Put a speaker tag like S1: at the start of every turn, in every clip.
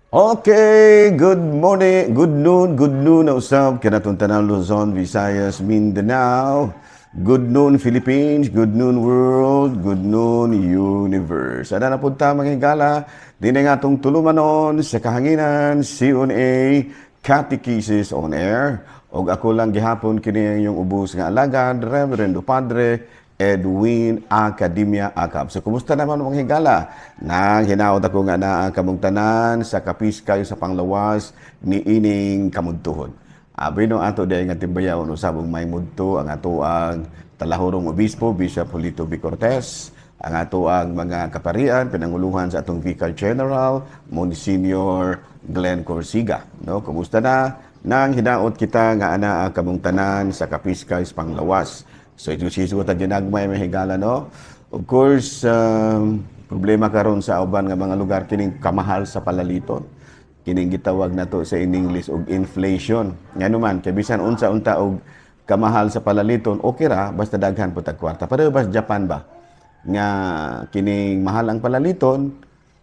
S1: Okay, good morning, good noon na usab kanatong tanang Luzon, Visayas, Mindanao. Good noon Philippines, good noon world, good noon universe. Ada na punta mga higala, din nga atong tulumanon sa kahanginan, CONA Catechesis on Air. Og ako lang gihapon kini yung ubos nga alagad, Reverendo Padre Edwin Academia Akab. So, kumusta naman mga higala? Nang hinaot ako nga na ang kamong tanan sa kapis kayo sa panglawas ni ining kamuntuhon. Abi no ato day nga timbayaw usabong may mudto ang ato ang talahorong obispo Bishop Julito B. Cortez, ang ato ang mga kaparian pinanguluhan sa atong Vicar General Monsignor Glenn Corsiga. No, kumusta na? Nang hinaot kita nga ana ang kamong tanan sa kapis kayo sa panglawas. So ito siya ta ginagmay may higala no. Of course, problema karon sa uban nga mga lugar kining kamahal sa palaliton. Kining gitawag nato sa in English og inflation. Ngano man kay bisan unsa-unta og kamahal sa palaliton, okay ra basta daghan po tag kwarta. Pero bas Japan ba nga kining mahal ang palaliton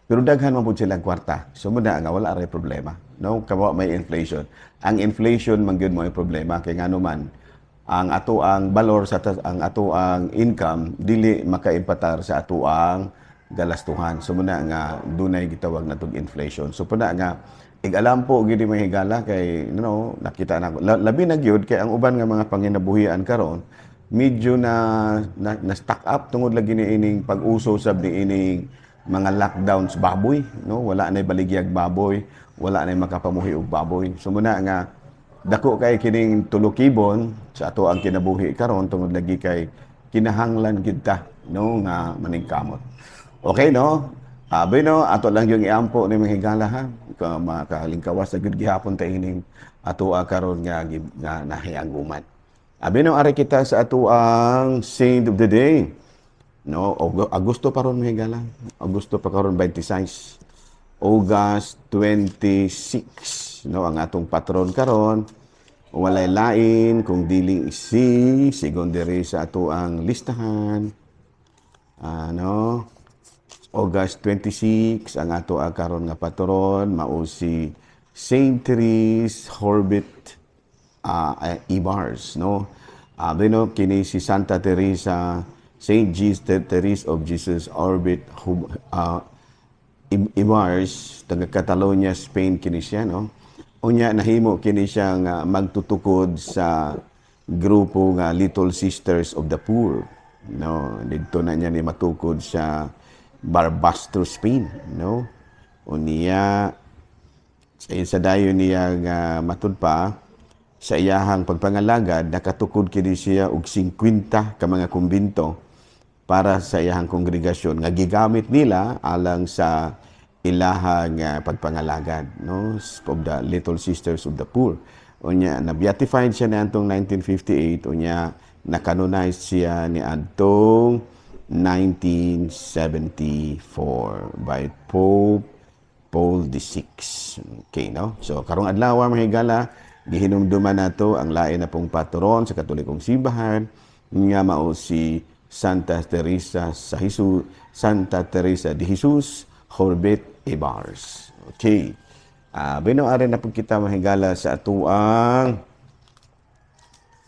S1: pero daghan man pud silang kwarta. So muna nga wala ray problema. No, kawa may inflation. Ang inflation man gyud mo ay problema kay ngano man ang ato ang balor sa ang ato ang income dili makaimpatar sa ato ang galastuhan. So muna nga dunay gitawag natong inflation. So puna nga ig-alam po gid may higala kay nakita na labi na gyud kay ang uban nga mga panginabuhian karon medyo na stock up tungod lagi ni ining pag-uso sab ni ining mga lockdowns baboy, no, wala nay baligyag baboy, wala nay makapamuhi og baboy. So muna nga dako kay kining tulokibon sa ato ang kinabuhi karon tungod lagi kay kinahanglan kita no nga maningkamot. Okay no? Abi no ato lang yung iampo ni mga higala ha. Makahalingkawas sa gud gihapon ta ining ato karon nga nahianguman. Abi no ari kita sa ato ang saint of the day. No, Agosto pa ron mga higala. Agosto pa karon 26. August 26, no, ang atong patron karon walay lain kung dili si secondary sa ato ang listahan. August 26 ang ato ang karon nga patron mao si Saint Therese Orbit Ibars, no. Kini si Santa Teresa, Saint Therese of Jesus Orbit Ibars, taga Catalonia, Spain kini siya, no. Unya nahimo kini siya nga magtutukod sa grupo nga Little Sisters of the Poor, no. Didto na niya ni matukod sa Barbastro, Spain, no. Unya sa dayon niya nga matud pa sa iyahang pagpangalagad nakatukod kini siya og 50 ka mga kumbento para sa iyahang kongregasyon nga gigamit nila alang sa ilahang pagpangalagad, no, of the Little Sisters of the Poor. Unya na-beatified siya niadtong 1958, unya na-canonized siya niadtong 1974 by Pope Paul VI. Okay, no? So karong adlaw mga higala gihinumduman nato ang lain na pong patron sa Katolikong simbahan nga mao si Santa Teresa de Jesus Orbit Ibars. Okay. Binoare na po kita mahigala sa atuang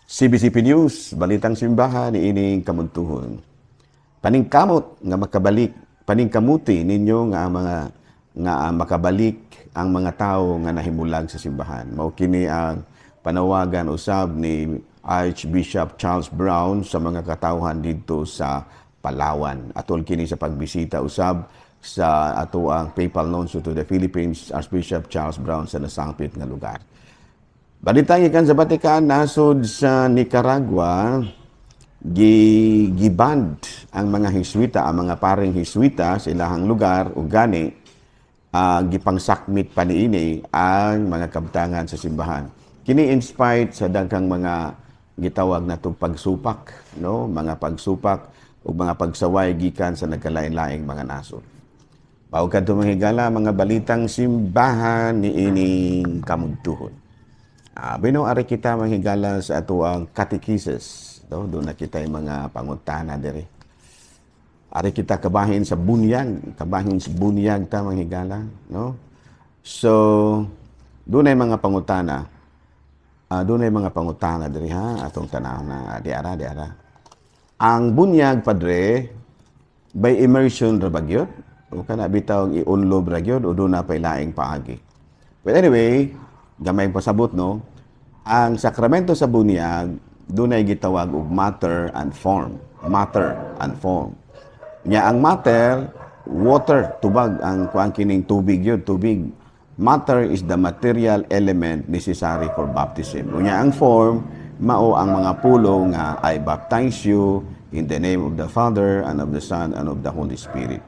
S1: CBCP News, Balitang Simbahan ni ining kamuntuhon. Paningkamot nga makabalik, paningkamuti ninyo nga makabalik ang mga tao nga nahimulag sa simbahan. Mao kini ang panawagan usab ni Archbishop Charles Brown sa mga katawhan dito sa Palawan. Atol kini sa pagbisita usab sa ato ang Papal Nuncio to the Philippines, Archbishop Charles Brown sa nasangpit nga lugar. Balitang ikan sa Vatican, nasod sa Nicaragua, giband ang mga Hiswita, ang mga paring Hiswita sa ilahang lugar ug gani gipangsakmit pa niini ang mga kabtangan sa simbahan. Kini inspired sa daghang mga gitawag natong pagsupak, no, mga pagsupak ug mga pagsaway gikan sa nagkalain-laing mga nasod. Baog kadto mga higala, mga balitang simbahan ni ining kamuntuhon. Binoari kita mga higala sa ato ang catechesis, no, doon na kita yung mga pangutana diri. Ari kita kabahin sa bunyag ta mga higala, no. So, doon ay mga pangutana. Doon ay mga pangutana diri ha atong tanaw na diara. Ang bunyag padre by immersion ra bagyod o kana bitaw i-unlob ra gyud o doon na pay laing paagi. But anyway, gamay pasabot no. Ang sakramento sa bunyag doon ay gitawag og matter and form. Matter and form. Nya ang matter, water, tubag ang kuang kining tubig yun, tubig. Matter is the material element necessary for baptism. Unya ang form, mao ang mga pulo nga I baptize you in the name of the Father and of the Son and of the Holy Spirit.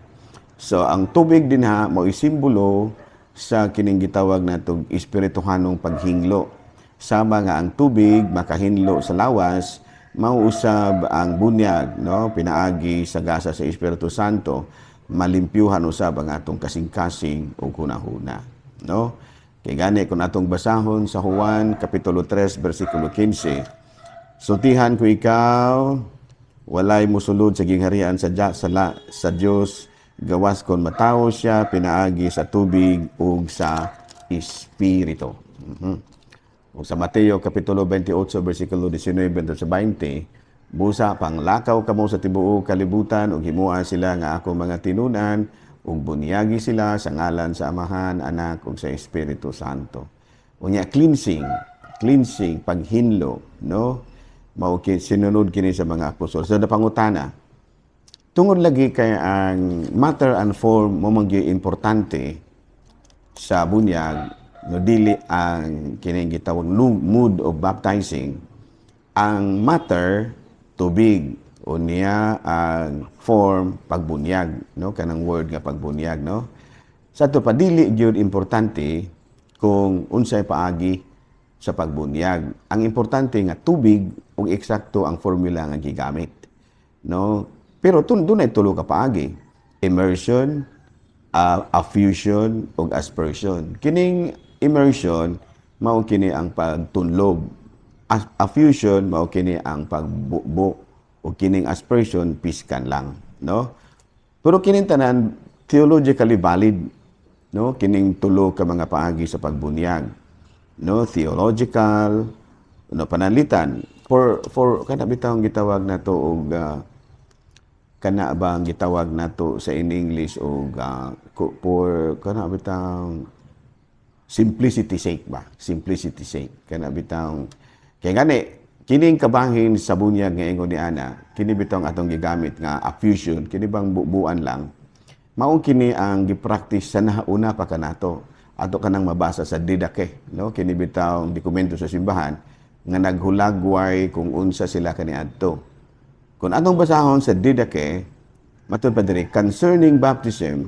S1: So ang tubig din ha mao simbolo sa kining gitawag natong espirituhanong paghinglo. Sama nga ang tubig makahinlo sa lawas, mauusab ang bunyag, no, pinaagi sa gasa sa Espiritu Santo, malimpyuhan usab ang atong kasing-kasing o kunahuna. No? Kaya gani kung atong basahon sa Juan Kapitulo 3, versikulo 15, sultihan ko ikaw, walay musulod sa gingharian sa Diyos, gawas kon matao siya, pinaagi sa tubig ug sa Espiritu. O sa Mateo Kapitulo 28, versikulo 19 sa 20, busa pang lakaw kamo sa tibuok kalibutan ug himuan sila nga ako mga tinunan ug bunyagi sila sa ngalan sa Amahan, Anak ug sa Espiritu Santo. Unya cleansing, paghinlo, no? Mao sinunod kini sa mga apostol. Sa pangutana, tungod lagi kay ang matter and form mo manggi importante sa bunyag, no dili ang kining gitawag mood of baptizing. Ang matter, tubig, o niya ang form, pagbunyag, no? Kanang word nga pagbunyag, no? Sa ito pa, dili gyud importante kung unsay paagi sa pagbunyag. Ang importante nga tubig ug eksakto ang formula nga gigamit, no? Pero doon ay tulo ka paagi. Immersion, affusion, ug aspersion. Kining immersion, mao kini ang pagtunlob. Affusion, mao kini ang pagbubo. O kining aspersion, piskan lang, no? Pero kining tanan, theologically valid, no? Kining tulo ka mga paagi sa pagbunyag, no? Theological, no? Panalitan, for kana bitawang gitawag na to, og kana ba ang gitawag na to sa in English, og for, kana bitawang, simplicity sake ba? Simplicity sake, kana bitawang, kaya gani, kining kabahin sa bunyag nga ingon ni ana, kini bitong atong gigamit nga affusion, kini bang bubuan lang. Mao kini ang gipractice sa nauna pa kanato. Ato kanang mabasa sa Didache, no? Kini bitong dokumento sa simbahan nga naghulagway kung unsa sila kaniadto. Kung atong basahon sa Didache, matud pa diri concerning baptism,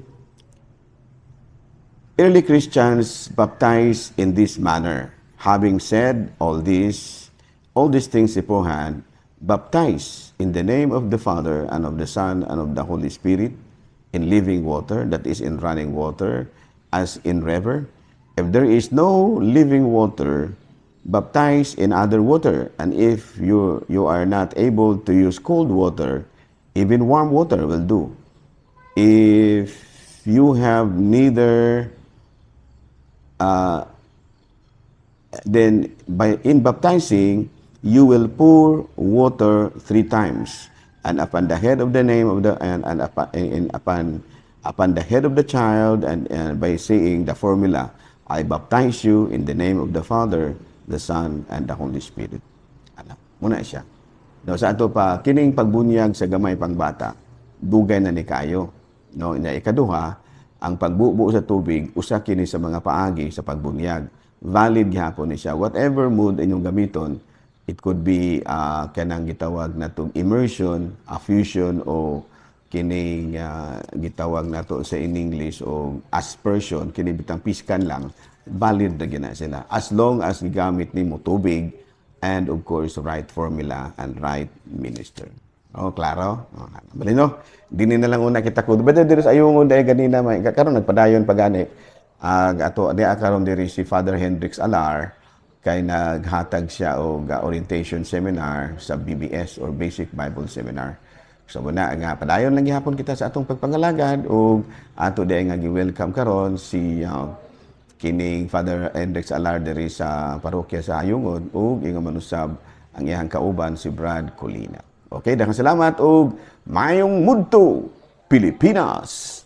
S1: early Christians baptized in this manner. Having said all these things beforehand, baptize in the name of the Father and of the Son and of the Holy Spirit in living water, that is in running water, as in river. If there is no living water, baptize in other water. And if you are not able to use cold water, even warm water will do. If you have neither then in baptizing, you will pour water 3 times, and upon the head of the name of the and upon the head of the child, and by saying the formula, I baptize you in the name of the Father, the Son, and the Holy Spirit. Ano, muna siya. No, sa ato pa kining pagbunyag sa gamay pang bata, dugay na ni kayo. No, ina ikaduha, ang pagbubo sa tubig usa kini sa mga paagi sa pagbunyag. Valid gyapon ni siya. Whatever mood inyong gamiton, it could be kanang gitawag natong immersion, affusion, o kining gitawag nato sa in English o aspersion, kini bitang piskan lang, valid na gina sila. As long as gigamit nimo tubig and of course right formula and right minister. Oh, klaro? Oh, balino. Dini na lang una kita ko. But there is ayungon dahil ganina may karon nagpadayon pagani. Ato di karon diri si Father Hendrix Alar kay naghatag siya og orientation seminar sa BBS or Basic Bible Seminar. So muna nga padayon lang gihapon kita sa atong pagpangalagad og ato di nga gi-welcome karon si kining Father Hendrix Alar diri sa parokya sa Ayungod ug ingon manusab ang iyang kauban si Brad Colina. Okay, daghang salamat ug mayong mudto Pilipinas.